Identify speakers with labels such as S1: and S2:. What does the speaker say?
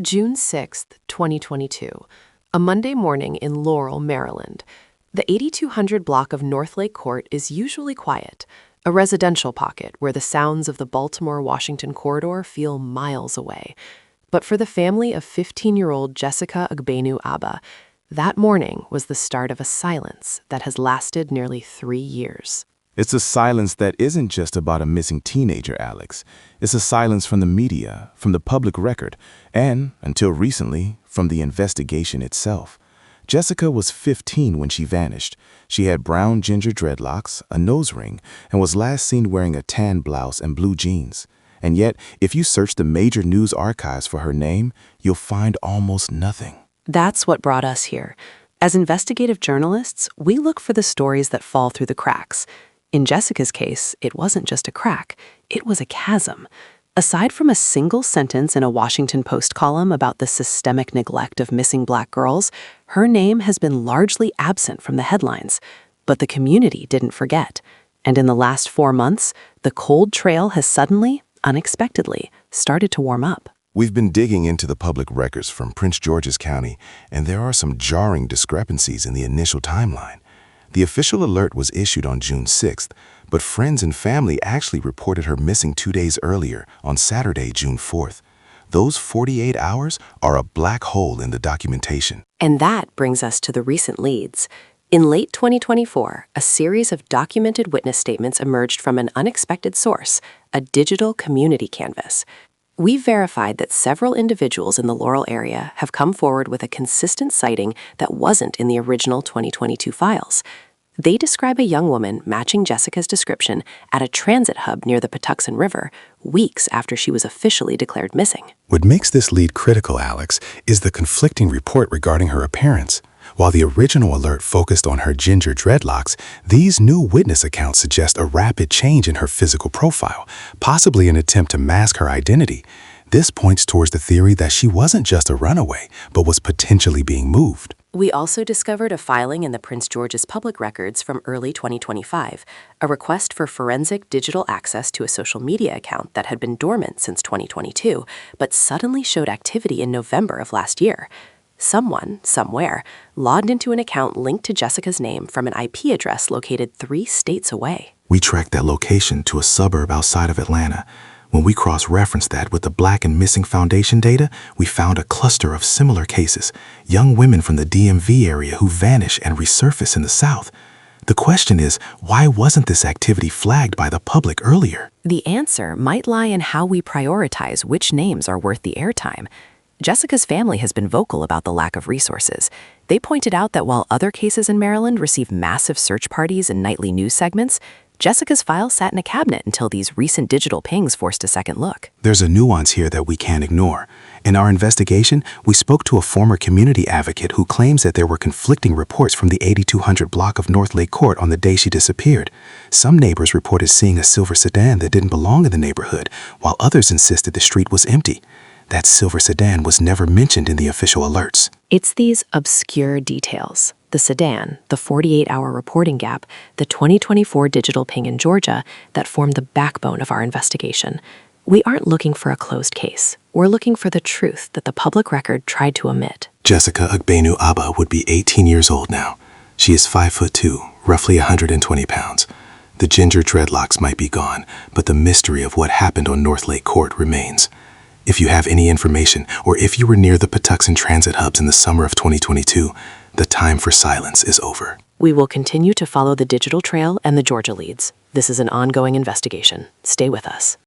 S1: June 6th, 2022, a Monday morning in Laurel, Maryland. The 8200 block of Northlake Court is usually quiet, a residential pocket where the sounds of the Baltimore-Washington corridor feel miles away. But for the family of 15-year-old Jessica Agbenu Abba, that morning was the start of a silence that has lasted nearly 3 years.
S2: It's a silence that isn't just about a missing teenager, Alex. It's a silence from the media, from the public record, and, until recently, from the investigation itself. Jessica was 15 when she vanished. She had brown ginger dreadlocks, a nose ring, and was last seen wearing a tan blouse and blue jeans. And yet, if you search the major news archives for her name, you'll find almost nothing.
S1: That's what brought us here. As investigative journalists, we look for the stories that fall through the cracks. In Jessica's case, it wasn't just a crack, it was a chasm. Aside from a single sentence in a Washington Post column about the systemic neglect of missing Black girls, her name has been largely absent from the headlines. But the community didn't forget. And in the last 4 months, the cold trail has suddenly, unexpectedly, started to warm up.
S3: We've been digging into the public records from Prince George's County, and there are some jarring discrepancies in the initial timeline. The official alert was issued on June 6th, but friends and family actually reported her missing 2 days earlier, on Saturday, June 4th. Those 48 hours are a black hole in the documentation.
S1: And that brings us to the recent leads. In late 2024, a series of documented witness statements emerged from an unexpected source, a digital community canvas. We've verified that several individuals in the Laurel area have come forward with a consistent sighting that wasn't in the original 2022 files. They describe a young woman matching Jessica's description at a transit hub near the Patuxent River, weeks after she was officially declared missing.
S4: What makes this lead critical, Alex, is the conflicting report regarding her appearance. While the original alert focused on her ginger dreadlocks, these new witness accounts suggest a rapid change in her physical profile, possibly an attempt to mask her identity. This points towards the theory that she wasn't just a runaway, but was potentially being moved.
S1: We also discovered a filing in the Prince George's public records from early 2025, a request for forensic digital access to a social media account that had been dormant since 2022, but suddenly showed activity in November of last year. Someone, somewhere, logged into an account linked to Jessica's name from an IP address located 3 states away.
S4: We tracked that location to a suburb outside of Atlanta. When we cross-referenced that with the Black and Missing Foundation data, we found a cluster of similar cases, young women from the DMV area who vanish and resurface in the South. The question is, why wasn't this activity flagged by the public earlier?
S1: The answer might lie in how we prioritize which names are worth the airtime. Jessica's family has been vocal about the lack of resources. They pointed out that while other cases in Maryland receive massive search parties and nightly news segments, Jessica's file sat in a cabinet until these recent digital pings forced a second look.
S4: There's a nuance here that we can't ignore. In our investigation, we spoke to a former community advocate who claims that there were conflicting reports from the 8200 block of Northlake Court on the day she disappeared. Some neighbors reported seeing a silver sedan that didn't belong in the neighborhood, while others insisted the street was empty. That silver sedan was never mentioned in the official alerts.
S1: It's these obscure details, the sedan, the 48-hour reporting gap, the 2024 digital ping in Georgia, that form the backbone of our investigation. We aren't looking for a closed case. We're looking for the truth that the public record tried to omit.
S4: Jessica Agbenu Abba would be 18 years old now. She is 5'2", roughly 120 pounds. The ginger dreadlocks might be gone, but the mystery of what happened on Northlake Court remains. If you have any information, or if you were near the Patuxent transit hubs in the summer of 2022, the time for silence is over.
S1: We will continue to follow the digital trail and the Georgia leads. This is an ongoing investigation. Stay with us.